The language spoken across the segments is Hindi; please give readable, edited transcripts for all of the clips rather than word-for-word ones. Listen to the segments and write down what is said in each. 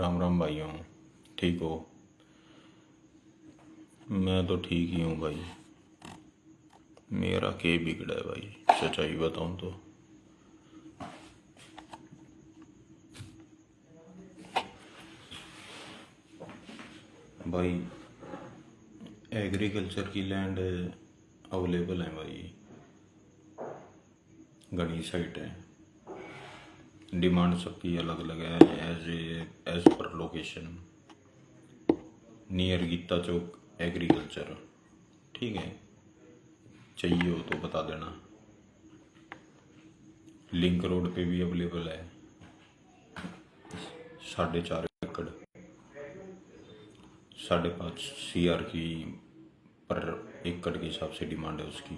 राम राम भाइयों। ठीक हो? मैं तो ठीक ही हूँ भाई। मेरा के बिगड़ा है भाई, सच्चाई बताऊँ तो। भाई एग्रीकल्चर की लैंड अवेलेबल है भाई, घनी साइट है। डिमांड सबकी अलग अलग है, as per location. Near Geeta Chowk agriculture, ठीक है। चाहिए हो तो बता देना। लिंक रोड पे भी अवेलेबल है। 4.5 एकड़, 5.5 CR की पर एकड़ के हिसाब से डिमांड है उसकी।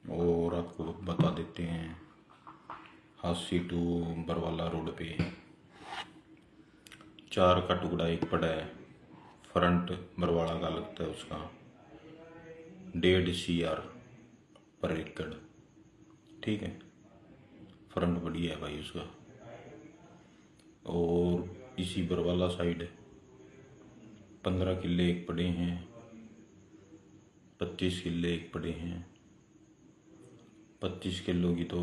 और आपको बता देते हैं, हासी टू बरवाला रोड पे 4 का टुकड़ा एक पड़ा है। फ्रंट बरवाला का लगता है उसका 1.5 CR पर एकड़, ठीक है। फ्रंट बढ़िया है भाई उसका। और इसी बरवाला साइड 15 किले एक पड़े हैं, 25 किले एक पड़े हैं। 25 किलो की तो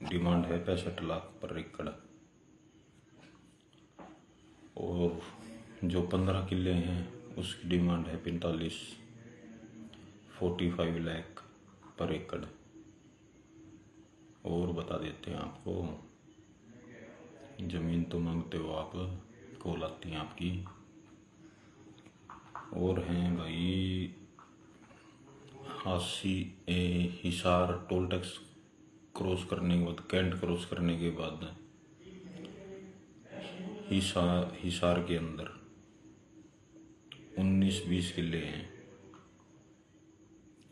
डिमांड है 65 लाख पर एकड़। और जो 15 किले हैं उसकी डिमांड है 45 लाख पर एकड़। और बता देते हैं आपको, ज़मीन तो मांगते हो आप, कॉल आती हैं आपकी। और हैं भाई हिसार टोल टैक्स क्रॉस करने के बाद, कैंट क्रॉस करने के बाद हिसार के अंदर 19-20 किले हैं।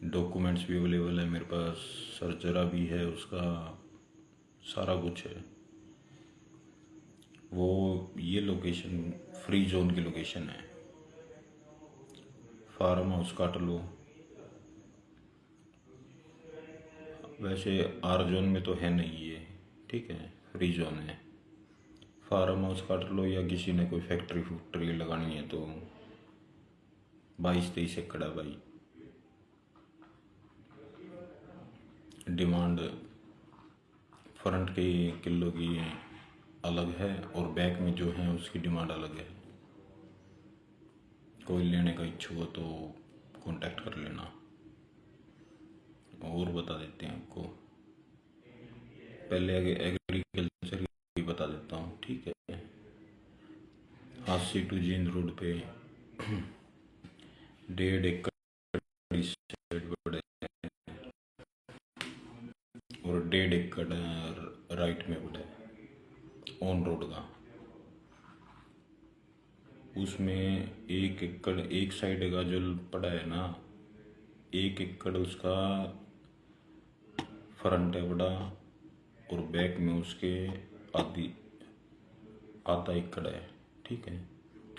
डॉक्यूमेंट्स भी अवेलेबल है मेरे पास, सर्जरा भी है उसका, सारा कुछ है। वो ये लोकेशन फ्री जोन की लोकेशन है। फार्म हाउस काट लो, वैसे आर जोन में तो है नहीं ये, ठीक है, फ्री जोन है। फार्म हाउस काट लो, या किसी ने कोई फैक्ट्री लगानी है तो 22-23 एकड़ है भाई। डिमांड फ्रंट के किलो की अलग है और बैक में जो है उसकी डिमांड अलग है। कोई लेने का इच्छुक हो तो कांटेक्ट कर लेना। और बता देते हैं आपको, पहले आगे एग्रीकल्चर की बता देता हूँ, ठीक है। हासी टू जींद रोड पे 1.5 एकड़ पड़े और 1.5 एकड़ राइट में पड़े ऑन रोड का। उसमें 1 एकड़ एक साइड का जो पड़ा है ना, 1 एकड़ उसका फ्रंट है बड़ा, और बैक में उसके आधा एकड़ है, ठीक है।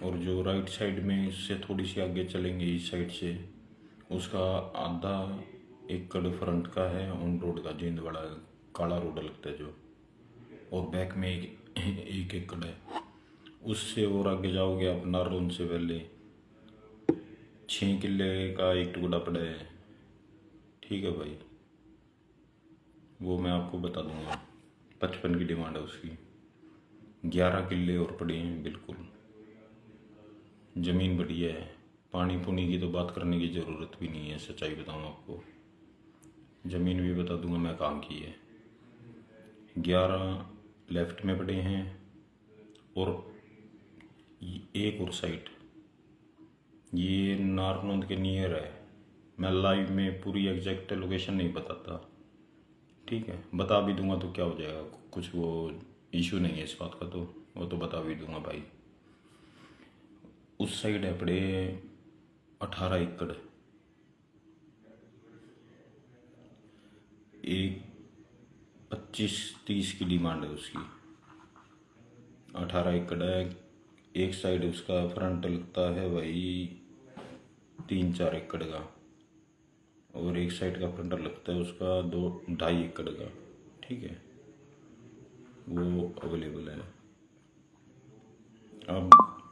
और जो राइट साइड में इससे थोड़ी सी आगे चलेंगे इस साइड से, उसका आधा एकड़ फ्रंट का है ऑन रोड का, जींदवाड़ा काला रोड लगता है जो। और बैक में 1 एकड़ है। उससे और आगे जाओगे आप, नारनौल से पहले 6 किले का एक टुकड़ा पड़ा है, ठीक है भाई। वो मैं आपको बता दूंगा, 55 की डिमांड है उसकी। 11 किले और पड़े हैं, बिल्कुल ज़मीन बढ़िया है। पानी पुनी की तो बात करने की ज़रूरत भी नहीं है, सच्चाई बताऊँ आपको। ज़मीन भी बता दूंगा मैं कहाँ की है। 11 लेफ्ट में पड़े हैं, और एक और साइड ये नारनौंद के नियर है। मैं लाइव में पूरी एग्जैक्ट लोकेशन नहीं बताता, ठीक है। बता भी दूंगा तो क्या हो जाएगा, कुछ वो इशू नहीं है इस बात का, तो वो तो बता भी दूंगा भाई। उस साइड है पड़े 18 एकड़, एक 25-30 की डिमांड है उसकी। 18 एकड़ है। एक साइड उसका फ्रंट लगता है भाई 3-4 एकड़ का, और एक साइड का फ्रंट लगता है उसका 2-2.5 एकड़ का, ठीक है। वो अवेलेबल है। अब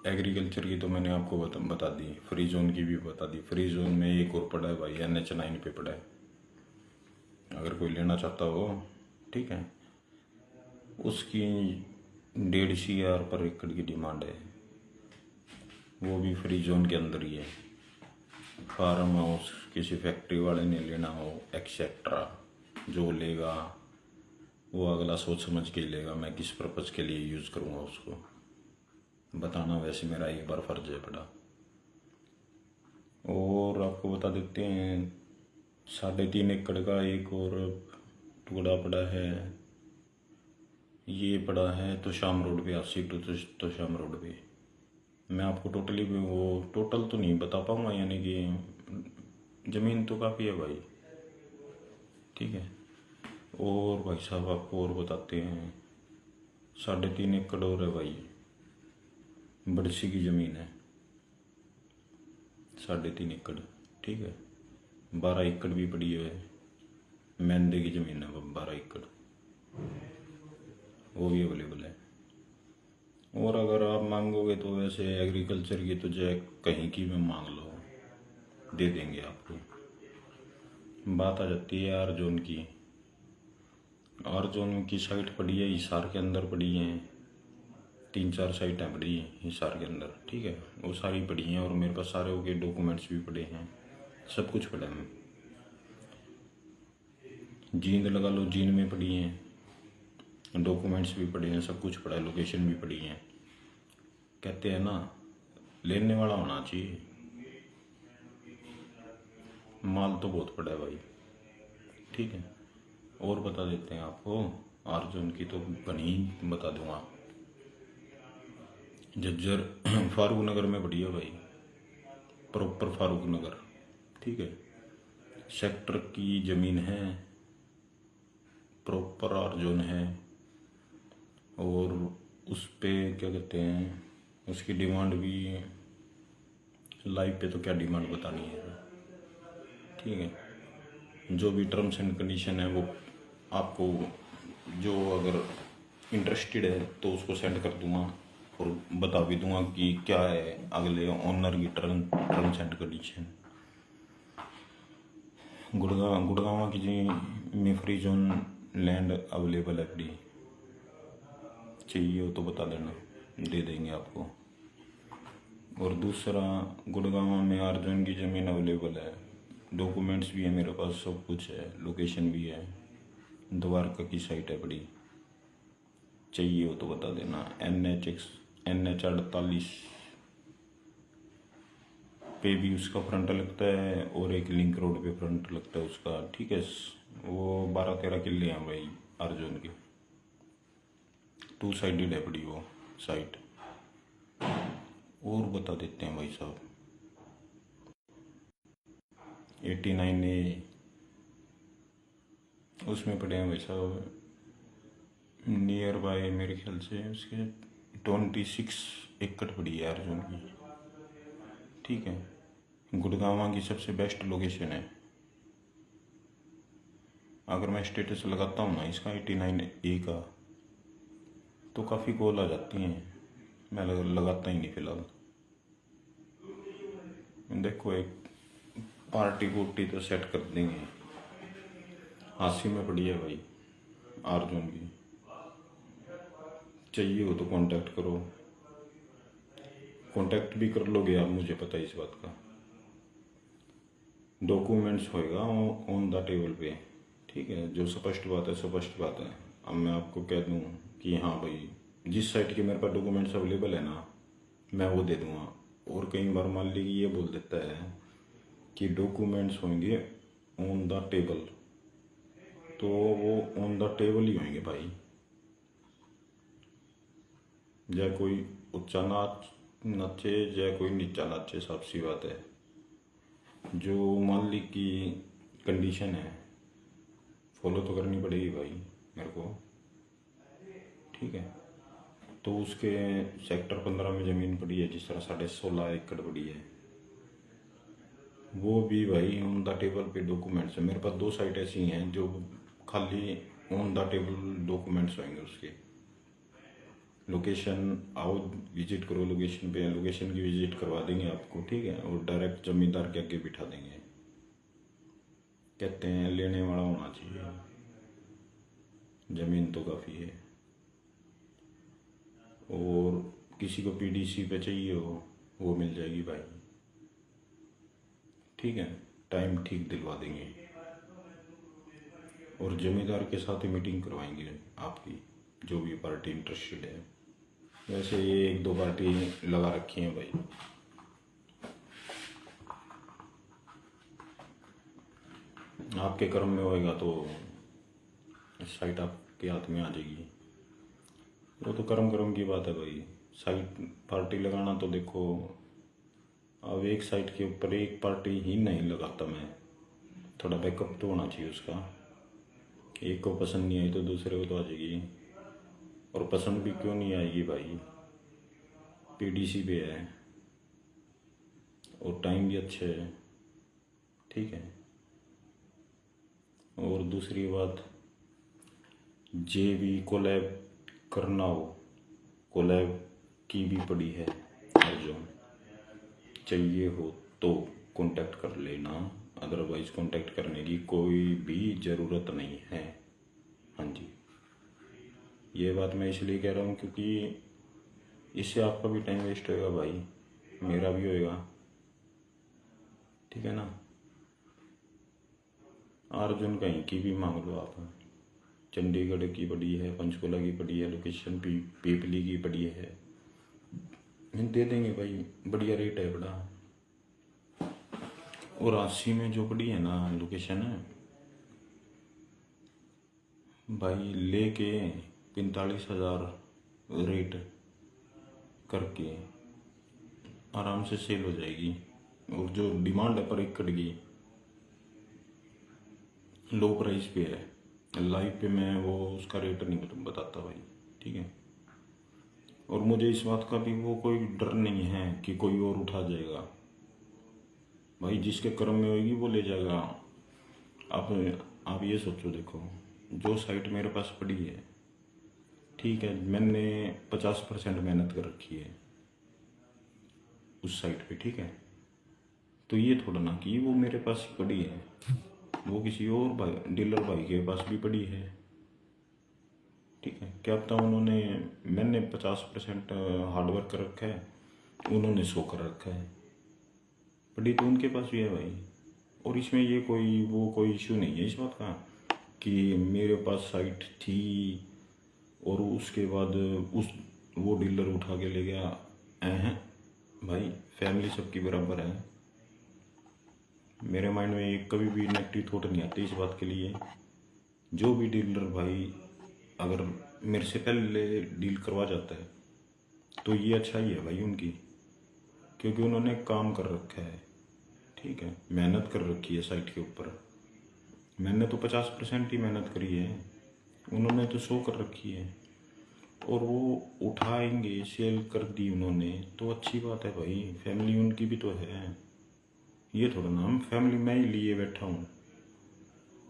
एग्रीकल्चर की तो मैंने आपको बता दी, फ्री जोन की भी बता दी। फ्री जोन में एक और पड़ा है भाई, NH9 पे पड़ा है, अगर कोई लेना चाहता हो, ठीक है। उसकी 1.5 CR पर एकड़ की डिमांड है, वो भी फ्री जोन के अंदर ही है। फार्म हाउस किसी फैक्ट्री वाले ने लेना हो एक्सेट्रा, जो लेगा वो अगला सोच समझ के ही लेगा, मैं किस पर्पज़ के लिए यूज़ करूँगा उसको बताना वैसे मेरा एक बार फर्ज है पड़ा। और आपको बता देते हैं 3.5 एकड़ का एक और टुकड़ा पड़ा है, ये पड़ा है तो शाम रोड पे, आसिक तो शाम रोड पे। मैं आपको टोटली वो टोटल तो नहीं बता पाऊँगा, यानी कि ज़मीन तो काफ़ी है भाई, ठीक है। और भाई साहब आपको और बताते हैं, 3.5 एकड़ और है भाई, बड़सी की ज़मीन है 3.5 एकड़, ठीक है। 12 एकड़ भी पड़ी है, मैंदे की ज़मीन है 12 एकड़, वो भी अवेलेबल है। और अगर आप मांगोगे तो वैसे एग्रीकल्चर की तो जो कहीं की भी मांग लो, दे देंगे आपको। बात आ जाती है आर जोन की। आर जोन की साइट पड़ी है हिसार के अंदर, पड़ी हैं 3-4 साइटें पड़ी हैं हिसार के अंदर, ठीक है। वो सारी पड़ी हैं और मेरे पास सारे के डॉक्यूमेंट्स भी पड़े हैं, सब कुछ पड़ा है। जींद लगा लो, जींद में पड़ी हैं, डॉक्यूमेंट्स भी पड़े हैं, सब कुछ पड़ा है, लोकेशन भी पड़ी है। कहते हैं ना, लेने वाला होना चाहिए, माल तो बहुत पड़ा है भाई, ठीक है। और बता देते हैं आपको, आर जोन की तो बनी बता दूंगा। झज्जर फारूक नगर में पड़ी है भाई, प्रॉपर फारूक नगर, ठीक है। सेक्टर की ज़मीन है, प्रॉपर आर जोन है। और उस पे क्या कहते हैं, उसकी डिमांड भी लाइव पे तो क्या डिमांड बतानी है, ठीक है। जो भी टर्म्स एंड कंडीशन है वो आपको, जो अगर इंटरेस्टेड है तो उसको सेंड कर दूंगा और बता भी दूंगा कि क्या है अगले ऑनर की टर्म्स एंड कंडीशन। गुड़गांव की जी में फ्री जोन लैंड अवेलेबल है फ्री, चाहिए हो तो बता देना, दे देंगे आपको। और दूसरा, गुड़गांव में आर जोन की ज़मीन अवेलेबल है, डॉक्यूमेंट्स भी है मेरे पास, सब कुछ है, लोकेशन भी है, द्वारका की साइट है बड़ी, चाहिए हो तो बता देना। NH 48 पे भी उसका फ्रंट लगता है और एक लिंक रोड पे फ्रंट लगता है उसका, ठीक है। वो 12-13 किले हैं भाई अर्जुन के, 2 साइडेड है बड़ी वो साइट। और बता देते हैं भाई साहब, 89A उसमें पड़े हैं भाई साहब, नियर बाय मेरे ख्याल से उसके 26 एकड़ पड़ी है अर्जुन की, ठीक है। गुड़गांव की सबसे बेस्ट लोकेशन है। अगर मैं स्टेटस लगाता हूँ ना इसका 89A का, तो काफ़ी कॉल आ जाती हैं, मैं लगाता ही नहीं फिलहाल। देखो एक पार्टी वोटी तो सेट कर देंगे। हासी में पड़ी है भाई अर्जुन की, चाहिए हो तो कांटेक्ट करो, कांटेक्ट भी कर लोगे आप, मुझे पता है इस बात का। डॉक्यूमेंट्स होएगा ऑन द टेबल पे, ठीक है। जो स्पष्ट बात है स्पष्ट बात है। अब मैं आपको कह दूं कि हाँ भाई जिस साइट के मेरे पास डॉक्यूमेंट्स अवेलेबल है ना, मैं वो दे दूंगा। और कई बार मान लीजिए ये बोल देता है कि डॉक्यूमेंट्स होंगे ऑन द टेबल, तो वो ऑन द टेबल ही होंगे भाई, या कोई ऊंचा नाचे या कोई नीचा नाचे, साफ सी बात है। जो मान ली की कंडीशन है फॉलो तो करनी पड़ेगी भाई मेरे को, ठीक है। तो उसके सेक्टर 15 में ज़मीन पड़ी है, जिस तरह 16.5 एकड़ पड़ी है, वो भी भाई ऑन द टेबल पे डॉक्यूमेंट्स है। मेरे पास 2 साइट ऐसी हैं जो खाली ऑन द टेबल डॉक्यूमेंट्स होंगे उसके, लोकेशन आओ, विजिट करो लोकेशन पे, लोकेशन की विजिट करवा देंगे आपको, ठीक है। और डायरेक्ट जमींदार के आगे बिठा देंगे। कहते हैं लेने वाला होना चाहिए, ज़मीन तो काफ़ी है। और किसी को पीडीसी पे चाहिए हो वो मिल जाएगी भाई, ठीक है। टाइम ठीक दिलवा देंगे और जमींदार के साथ ही मीटिंग करवाएंगे आपकी, जो भी पार्टी इंटरेस्टेड है। वैसे ये 1-2 पार्टी लगा रखी हैं भाई। आपके कर्म में होएगा तो साइट आपके हाथ में आ जाएगी। वो तो कर्म की बात है भाई। साइट पार्टी लगाना तो देखो, अब एक साइट के ऊपर एक पार्टी ही नहीं लगाता मैं, थोड़ा बैकअप तो होना चाहिए उसका। एक को पसंद नहीं आई तो दूसरे को तो आ जाएगी। और पसंद भी क्यों नहीं आएगी भाई, पीडीसी पे है और टाइम भी अच्छे है, ठीक है। और दूसरी बात, जे भी कोलैब करना हो, कोलैब की भी पड़ी है, और जो चाहिए हो तो कांटेक्ट कर लेना, अदरवाइज कांटेक्ट करने की कोई भी ज़रूरत नहीं है। हाँ जी, ये बात मैं इसलिए कह रहा हूँ क्योंकि इससे आपका भी टाइम वेस्ट होएगा भाई, मेरा भी होएगा, ठीक है ना। अर्जुन कहीं की भी मांग लो आप, चंडीगढ़ की पड़ी है, पंचकुला की पड़ी है, लोकेशन पीपली की पड़ी है, दे देंगे भाई, बढ़िया रेट है बड़ा। और 80 में जो पड़ी है ना लोकेशन है भाई, लेके 45,000 रेट करके आराम से सेल हो जाएगी। और जो डिमांड है पर एकड़ की, लो प्राइस पे है। लाइव पे मैं वो उसका रेट नहीं बताता भाई, ठीक है। और मुझे इस बात का भी वो कोई डर नहीं है कि कोई और उठा जाएगा भाई, जिसके कर्म में होगी वो ले जाएगा। आप ये सोचो, देखो जो साइट मेरे पास पड़ी है, ठीक है, मैंने 50% मेहनत कर रखी है उस साइट पे, ठीक है। तो ये थोड़ा ना कि वो मेरे पास ही पड़ी है, वो किसी और भाई, डीलर भाई के पास भी पड़ी है, ठीक है। क्या पता उन्होंने, मैंने 50% हार्डवर्क कर रखा है, उन्होंने 100 कर रखा है, पड़ी तो उनके पास भी है भाई। और इसमें ये कोई इशू नहीं है इस बात का कि मेरे पास साइट थी और उसके बाद उस वो डीलर उठा के ले गया। हैं भाई, फैमिली सबकी बराबर है। मेरे माइंड में एक कभी भी नेगेटिव थॉट नहीं आती इस बात के लिए। जो भी डीलर भाई अगर मेरे से पहले डील करवा जाता है तो ये अच्छा ही है भाई उनकी, क्योंकि उन्होंने काम कर रखा है, ठीक है, मेहनत कर रखी है साइट के ऊपर। मैंने तो 50% ही मेहनत करी है, उन्होंने तो 100 कर रखी है। और वो उठाएंगे, सेल कर दी उन्होंने तो अच्छी बात है भाई, फैमिली उनकी भी तो है। ये थोड़ा ना हम फैमिली मैं ही लिए बैठा हूँ,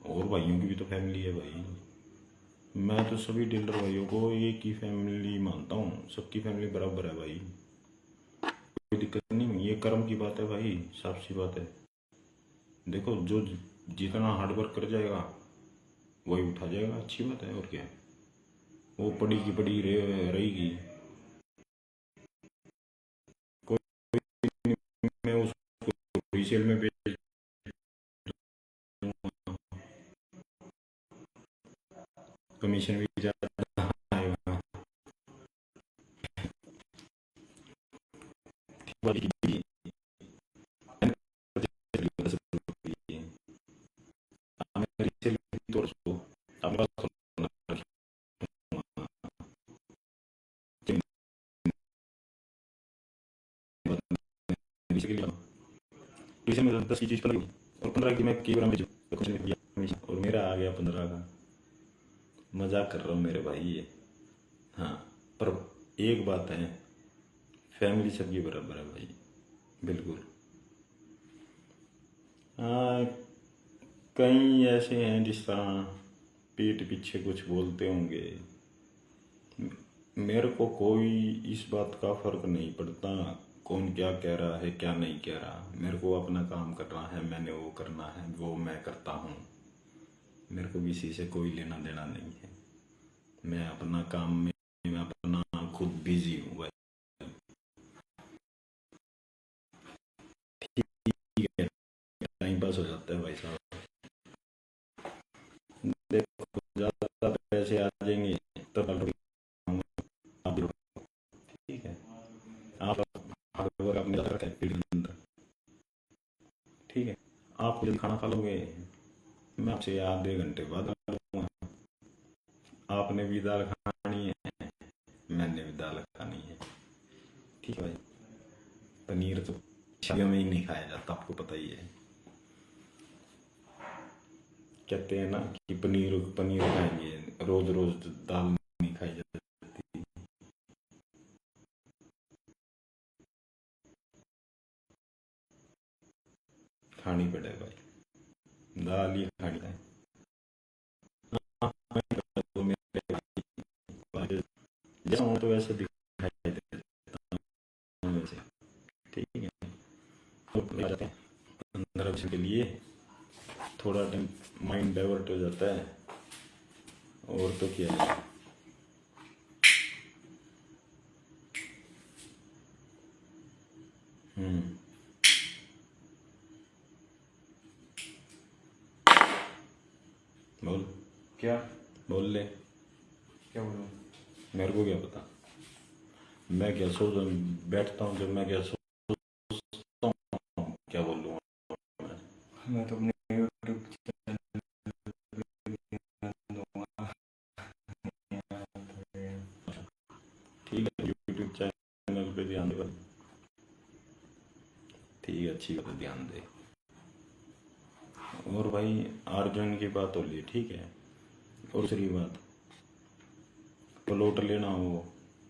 और भाइयों की भी तो फैमिली है भाई। मैं तो सभी डीलर भाइयों को एक ही फैमिली मानता हूँ, सबकी फैमिली बराबर है भाई, कोई दिक्कत नहीं। ये कर्म की बात है भाई, साफ सी बात है। देखो जो जितना हार्डवर्क कर जाएगा वही उठा जाएगा, अच्छी बात है। और क्या, वो पड़ी की पड़ी रहेगी, कोई मैं उसको रीसेल में बेच दूंगा, कमीशन भी ज़्यादा आएगा। वाली भी मैं रीसेल तो उसको अपने पास रीसेल के लिए रीसेल में 10 की चीज़ 15 और 15 की मैं कई बार बेचूँ तो कुछ नहीं दिया हमेशा, और मेरा आ गया 15 का। मजाक कर रहा हूँ मेरे भाई ये। हाँ, पर एक बात है, फैमिली सबकी बराबर है भाई, बिल्कुल। हाँ, कई ऐसे हैं जिस तरह पीठ पीछे कुछ बोलते होंगे, मेरे को कोई इस बात का फर्क नहीं पड़ता कौन क्या कह रहा है क्या नहीं कह रहा। मेरे को अपना काम करना है, मैंने वो करना है, वो मैं करता हूँ। मेरे को किसी से कोई लेना देना नहीं है। मैं अपना काम में मैं अपना खुद बिजी हूँ भाई। ठीक है, टाइम पास हो जाता है भाई साहब। देखो ज़्यादा पैसे आ जाएंगे तो आप भी ठीक है। आप अगर आपने ज़्यादा रखा है पेट के अंदर, ठीक है, आप जब खाना खा लोगे मैं आपसे आधे घंटे बाद आ लूँगा। आपने भी दाल खानी है, मैंने भी दाल खानी है, ठीक है भाई। पनीर तो शादियों में ही नहीं खाया जाता, आपको पता ही है। कहते हैं ना कि पनीर पनीर खाएंगे, रोज रोज दाल नहीं खाई जाती। खानी पड़ेगा भाई, दाल ही खानी है। तो मेरे भाई जाऊँ तो वैसे दिखाई देता हूँ वैसे, ठीक है। तो आ जाते हैं 15 20 के लिए, थोड़ा टाइम माइंड डाइवर्ट हो जाता है, और तो क्या है। हम्म। बोल, क्या बोल ले। क्या बोलूँ? मेरे को क्या पता, मैं क्या सोच बैठता हूँ जब मैं क्या सोचता हूँ क्या बोलूँ मैं। मैं तो अपने यूट्यूब चैनल दूंगा। ठीक है, यूट्यूब चैनल पे ध्यान दे भाई। ठीक है, अच्छी बात है, ध्यान दे। और भाई अर्जुन की बात हो ली, ठीक है। और दूसरी बात, प्लॉट लेना हो,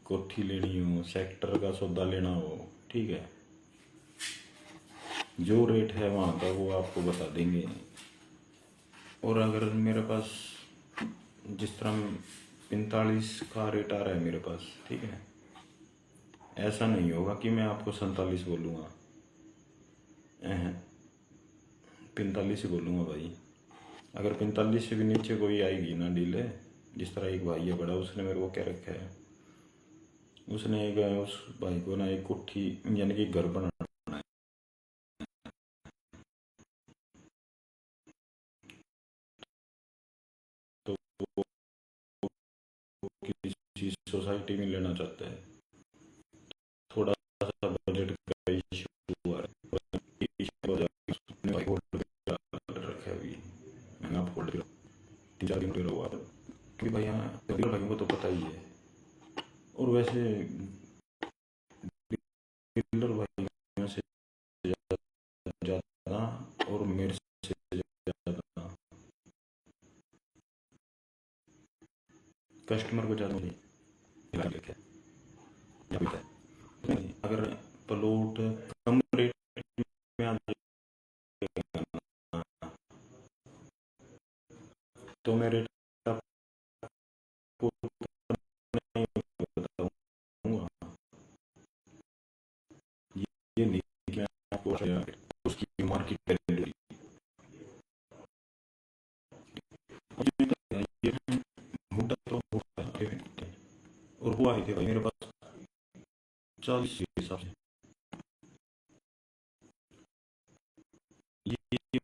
कोठी लेनी हो, सेक्टर का सौदा लेना हो, ठीक है, जो रेट है वहाँ का वो आपको बता देंगे। और अगर मेरे पास जिस तरह 45 का रेट आ रहा है मेरे पास, ठीक है, ऐसा नहीं होगा कि मैं आपको 47 बोलूँगा, 45 ही बोलूँगा भाई। अगर 45 से भी नीचे कोई आएगी ना डील है, जिस तरह एक भाई है बड़ा, उसने मेरे को क्या रखा है, उसने एक उस भाई को ना एक कोठी यानी कि घर बनाना है, तो वो किसी सोसाइटी में लेना चाहता है। थोड़ा सा बजट का इशू आ रहा है, इशू हो जाए, उसने भाई होल्ड पे रखा है अभी। मैंने आप होल्ड पे 3 4 दिन पे रहो आप, क्योंकि भाई यहाँ भाई को तो पता ही है। और वैसे डीलर भाई से ज़्यादा और मेरे से ज़्यादा कस्टमर को ज़्यादा मिला है। अगर प्लॉट कम रेट में आ जाएगा तो मैं रेट आपको नहीं बताऊंगा। ये नहीं कि मैं आपको उसकी मार्केट वैल्यू, ये हुडा तो हुडा है। और वो आए थे भाई मेरे पास 40 के हिसाब से। ये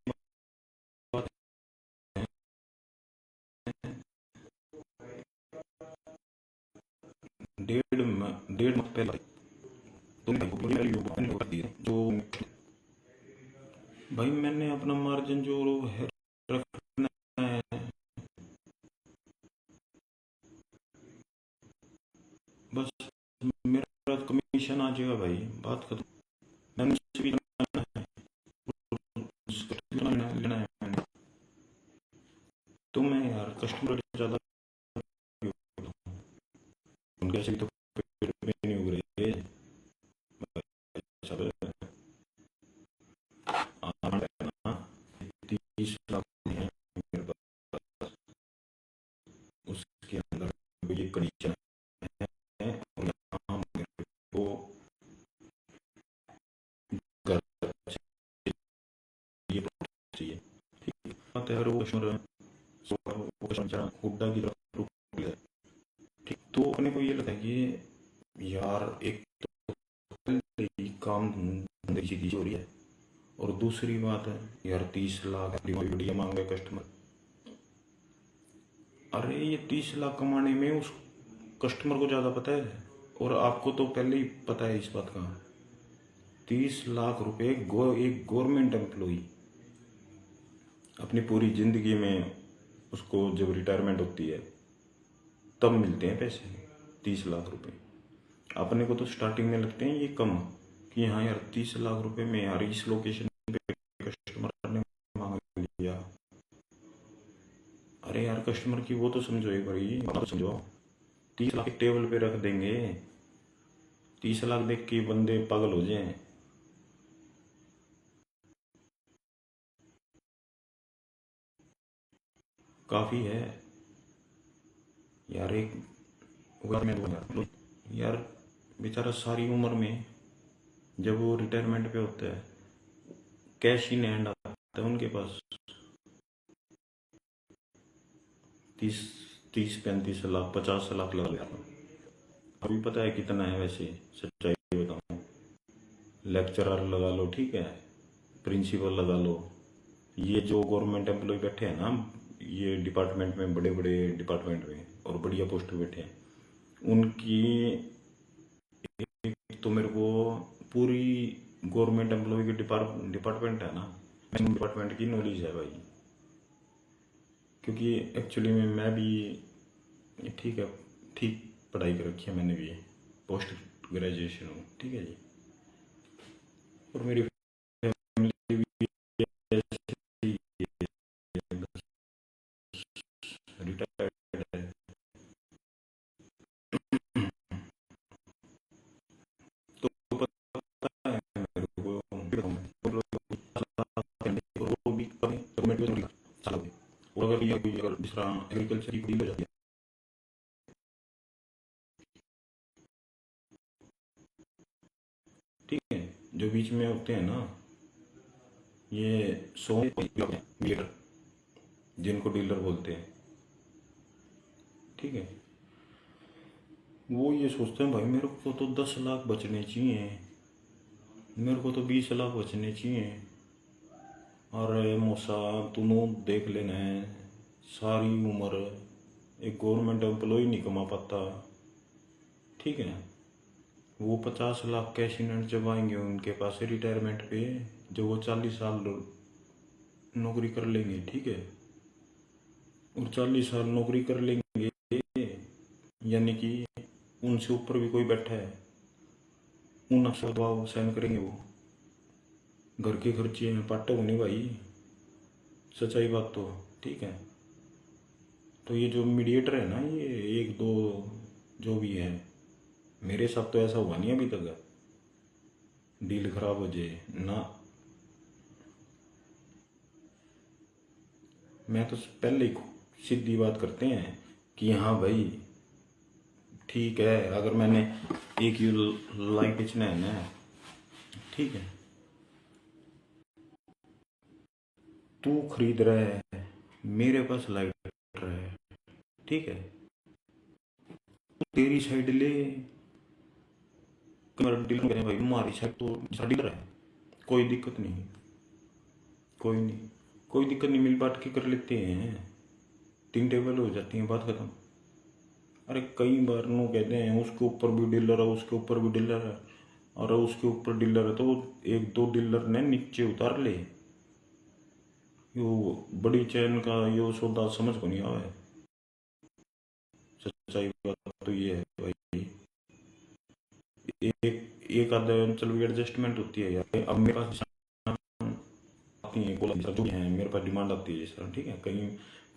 बात है, 1.5 माह पहले तो भाई को वैल्यू मैंने कर दी है जो भाई मैंने अपना मार्जिन जो है रखना है, बस मेरा कमीशन आ जाएगा भाई, बात खत्म। मैंने उससे भी लेना है, उसको लेना है मैंने। तो मैं यार कस्टमर ज़्यादा उनके से भी तो पेट में नहीं उग रहे सब। आना है ना, 30 लाख है मेरे पास, उसके अंदर ये कंडीशन है। बात है, अगर वो कस्टमर हुड्डा की तरफ रुक गया, ठीक, तो अपने को ये लगता है कि यार एक तो काम धंधे की चीज हो रही है, और दूसरी बात है यार 30 लाख बढ़िया मांगे कस्टमर। अरे ये 30 लाख कमाने में उस कस्टमर को ज़्यादा पता है, और आपको तो पहले ही पता है इस बात का। 30 लाख रुपए एक गवर्नमेंट एम्प्लॉई अपनी पूरी जिंदगी में, उसको जब रिटायरमेंट होती है तब मिलते हैं पैसे 30 लाख रुपए। अपने को तो स्टार्टिंग में लगते हैं ये कम, कि हाँ यार 30 लाख रुपए में यार इस लोकेशन पे कस्टमर ने मांग लिया। अरे यार कस्टमर की वो तो समझो एक भाई, तो समझो 30 लाख टेबल पे रख देंगे, 30 लाख देख के बंदे पागल हो जाए। काफी है यार। एक यार बेचारा सारी उम्र में जब वो रिटायरमेंट पे होता है, कैश इन हैंड आता है उनके पास 30-35 लाख 50 लाख लगा लिया। अभी पता है कितना है वैसे, सच्चाई बताऊं, लेक्चरर लगा लो, ठीक है, प्रिंसिपल लगा लो, ये जो गवर्नमेंट एम्प्लॉय बैठे हैं ना, ये डिपार्टमेंट में, बड़े बड़े डिपार्टमेंट में और बढ़िया पोस्ट पे बैठे हैं, उनकी एक तो मेरे को पूरी गवर्नमेंट एम्प्लॉय की डिपार्टमेंट है ना, डिपार्टमेंट की नॉलेज है भाई। क्योंकि एक्चुअली में मैं भी, ठीक है, ठीक पढ़ाई कर रखी है मैंने भी, पोस्ट ग्रेजुएशन हूँ, ठीक है जी, और मेरी फैमिली भी रिटायर्ड है। तो पता है मेरे को, वो भी गवर्नमेंट चला, और अगर ये कोई अगर दूसरा एग्रीकल्चर की डील हो जाती है, ठीक है, जो बीच में होते हैं ना ये 100 डीलर, जिनको डीलर बोलते हैं, ठीक है, वो ये सोचते हैं भाई मेरे को तो 10 लाख बचने चाहिए, मेरे को तो 20 लाख बचने चाहिए। अरे मौसा तूने देख लेना है, सारी उम्र एक गवर्नमेंट एम्प्लॉय नहीं कमा पाता, ठीक है, वो 50 लाख कैश इन हैंड जब आएंगे उनके पास रिटायरमेंट पे, जब वो 40 साल नौकरी कर लेंगे, ठीक है, और 40 साल नौकरी कर लेंगे, यानी कि उनसे ऊपर भी कोई बैठा है, उन अफसर दबाव सहन करेंगे वो, घर के खर्चे हैं, पाटे होने भाई, सच्चाई बात तो, ठीक है। तो ये जो मीडिएटर है ना, ये एक दो जो भी है, मेरे साथ तो ऐसा हुआ नहीं अभी तक डील खराब हो जाए ना। मैं तो पहले ही सीधी बात करते हैं कि हाँ भाई ठीक है, अगर मैंने एक यू लाइट बेचना है ना, ठीक है, तू खरीद रहा है, मेरे पास लाइट है, ठीक है, तेरी साइड ले, डीलर करें भाई, हमारी साइड तो डीलर है, कोई दिक्कत नहीं, कोई दिक्कत नहीं, मिल बांट के कर लेते हैं, 3 टेबल हो जाती हैं, बात खत्म। अरे कई बार नो कहते हैं उसके ऊपर भी डीलर है, उसके ऊपर भी डीलर है, और उसके ऊपर डीलर है तो एक दो डीलर ने नीचे उतार ले, यो बड़ी चैन का यो सौदा समझ को नहीं आवे। सच्चाई बात तो ये है भाई, एक आधा चलो एडजस्टमेंट होती है यार। अब मेरे पास आती है जो भी है, मेरे पास डिमांड आती है जिस तरह, ठीक है, कहीं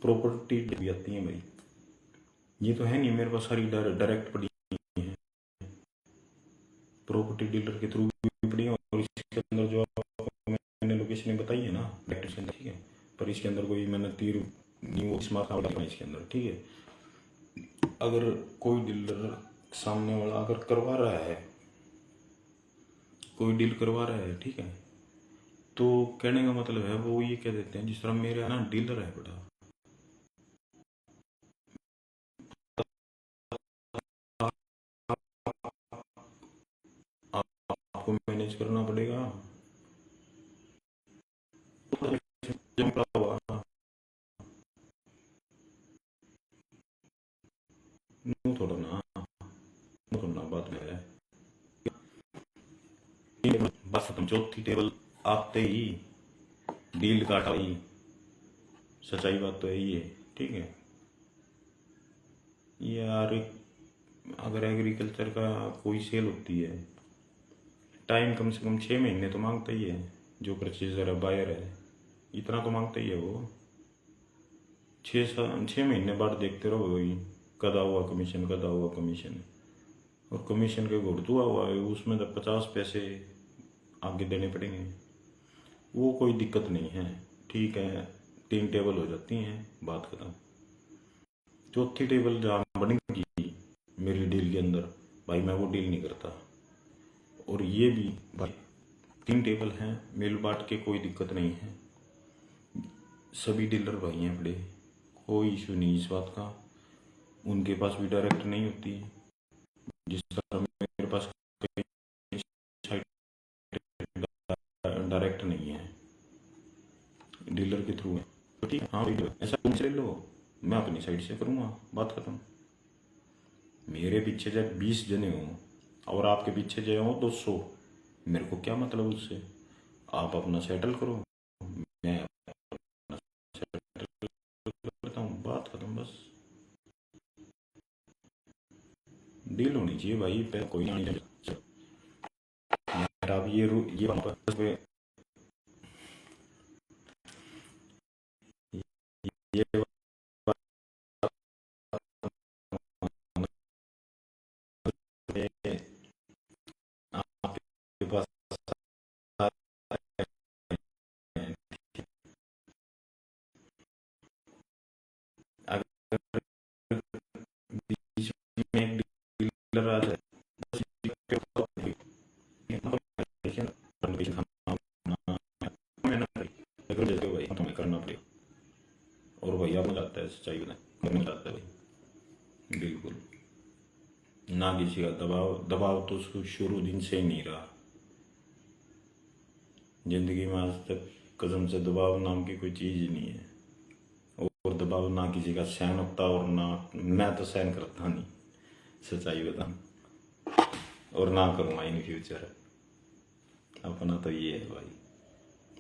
प्रॉपर्टी भी आती है भाई, ये तो है नहीं मेरे पास सारी डायरेक्ट पड़ी है, प्रॉपर्टी डीलर के थ्रू भी पड़ी है, और इसके अंदर जो आपको मैंने लोकेशन बताई है ना डायरेक्ट के अंदर, ठीक है, पर इसके अंदर कोई मैंने तीर नहीं वो स्मार्ट इसके अंदर, ठीक है। अगर कोई डीलर सामने वाला अगर करवा रहा है, कोई डील करवा रहा है, ठीक है, तो कहने का मतलब है वो ये कह देते हैं, जिस तरह मेरे यहाँ ना डीलर है बड़ा, आपको मैनेज करना पड़ेगा। जमता हुआ यूं थोड़ा ना, यूं थोड़ा ना बात में है। बस तुम चौथी टेबल आते ही डील काटा ही, सच्चाई बात तो यही है। ठीक है यार, अगर एग्रीकल्चर का कोई सेल होती है, टाइम कम से कम 6 महीने तो मांगता ही है। जो परचेजर है, बायर है, इतना तो मांगता ही है वो। 6 महीने बाद देखते रहो वही, कदा हुआ कमीशन, कदा हुआ कमीशन। और कमीशन के घुड़तुआ हुआ है उसमें तो 50 पैसे आगे देने पड़ेंगे। वो कोई दिक्कत नहीं है, ठीक है। 3 टेबल हो जाती हैं, बात खत्म। चौथी टेबल जहाँ बनेगी मेरी डील के अंदर, भाई मैं वो डील नहीं करता। और ये भी भाई 3 टेबल हैं, मिल बांट के कोई दिक्कत नहीं है। सभी डीलर भाई हैं बड़े, कोई इशू नहीं इस बात का। उनके पास भी डायरेक्ट नहीं होती, जिस तरह मेरे पास कई साइट डायरेक्ट नहीं है, डीलर के थ्रू है। तो ठीक है, हाँ भाई ऐसा तुमसे ले लो, मैं अपनी साइड से करूँगा, बात खत्म। मेरे पीछे जब 20 जने हों और आपके पीछे जो हो 200, मेरे को क्या मतलब उससे। आप अपना सेटल करो, मैं अपना सेटल करता हूँ, बात खत्म बस। डील होनी चाहिए भाई, पे कोई नहीं चाहिए। मेरा अब ये वापस पे ये वापस आपके पास अगर बीच में एक डीलर आ जाए, भाई तुम्हें करना पड़ेगा। और भैया बन जाता है, सच्चाई बन जाता है भाई, बिल्कुल। ना किसी का दबाव, दबाव तो शुरू दिन से ही नहीं रहा जिंदगी में आज तक। कसम से दबाव नाम की कोई चीज ही नहीं है। और दबाव ना किसी का सहन होता, और ना मैं तो सहन करता नहीं, सच्चाई बताऊं, और ना करूँगा इन फ्यूचर। अपना तो ये है भाई।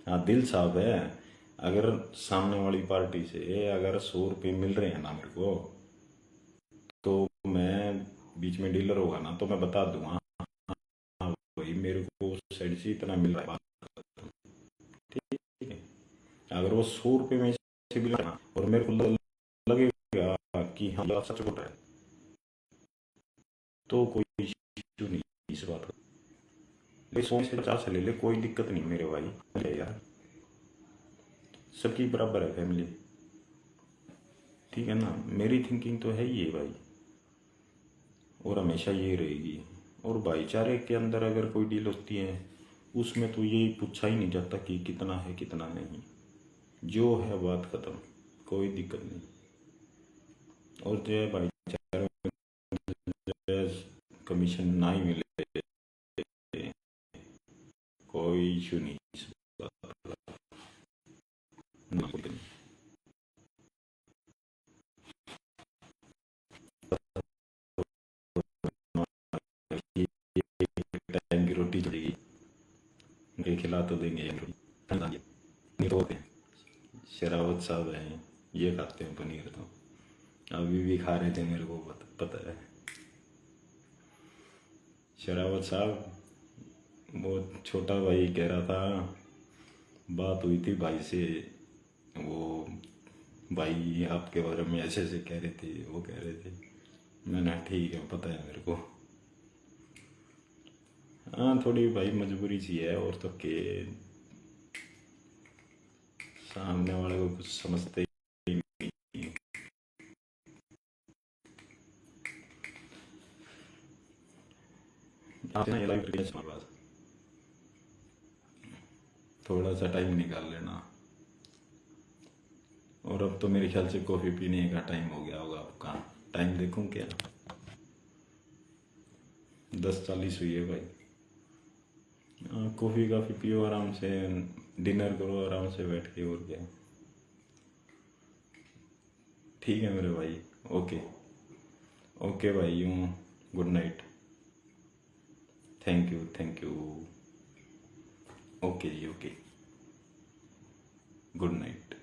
हाँ दिल साफ है। अगर सामने वाली पार्टी से अगर 100 रुपये मिल रहे हैं ना मेरे को, तो मैं बीच में डीलर होगा ना तो मैं बता दूंगा, हाँ भाई मेरे को उस साइड से इतना मिल रहा है, ठीक है। अगर वो 100 रुपये में से भी लेना और मेरे को लगेगा कि हाँ ये सच बोल रहा है, तो कोई इशू नहीं इस बात का। ले 100 से 50 ले ले, कोई दिक्कत नहीं मेरे भाई, ले यार, सबकी बराबर है फैमिली, ठीक है ना। मेरी थिंकिंग तो है ही है भाई, और हमेशा ये रहेगी। और भाईचारे के अंदर अगर कोई डील होती है, उसमें तो ये पूछा ही नहीं जाता कि कितना है कितना नहीं, जो है बात खत्म, कोई दिक्कत नहीं। और जो है भाईचारे में कमीशन ना ही मिले, कोई इशू नहीं इस बात का, ना कोई नहीं। टाइम की रोटी चलेगी, उनके खिला तो देंगे ये रोटी, नहीं तो होते हैं शरावत साहब हैं, ये खाते हैं पनीर, तो अभी भी खा रहे थे, मेरे को पता है। शरावत साहब, वो छोटा भाई कह रहा था, बात हुई थी भाई से, वो भाई आपके बारे में ऐसे ऐसे कह रहे थे, वो कह रहे थे। मैंने ठीक है, पता है मेरे को। हाँ थोड़ी भाई मजबूरी सी है, और तो के सामने वाले को कुछ समझते ही नहीं। आप ना ये लाइव हमारे पास, थोड़ा सा टाइम निकाल लेना। और अब तो मेरे ख्याल से कॉफ़ी पीने का टाइम हो गया होगा आपका। टाइम देखूं क्या? 10:40 हुई है भाई। कॉफ़ी काफ़ी पियो आराम से, डिनर करो आराम से बैठ के, और क्या। ठीक है मेरे भाई। ओके। ओके भाई, यूँ good night. Thank you, thank you. Okay जी, ओके। Good night.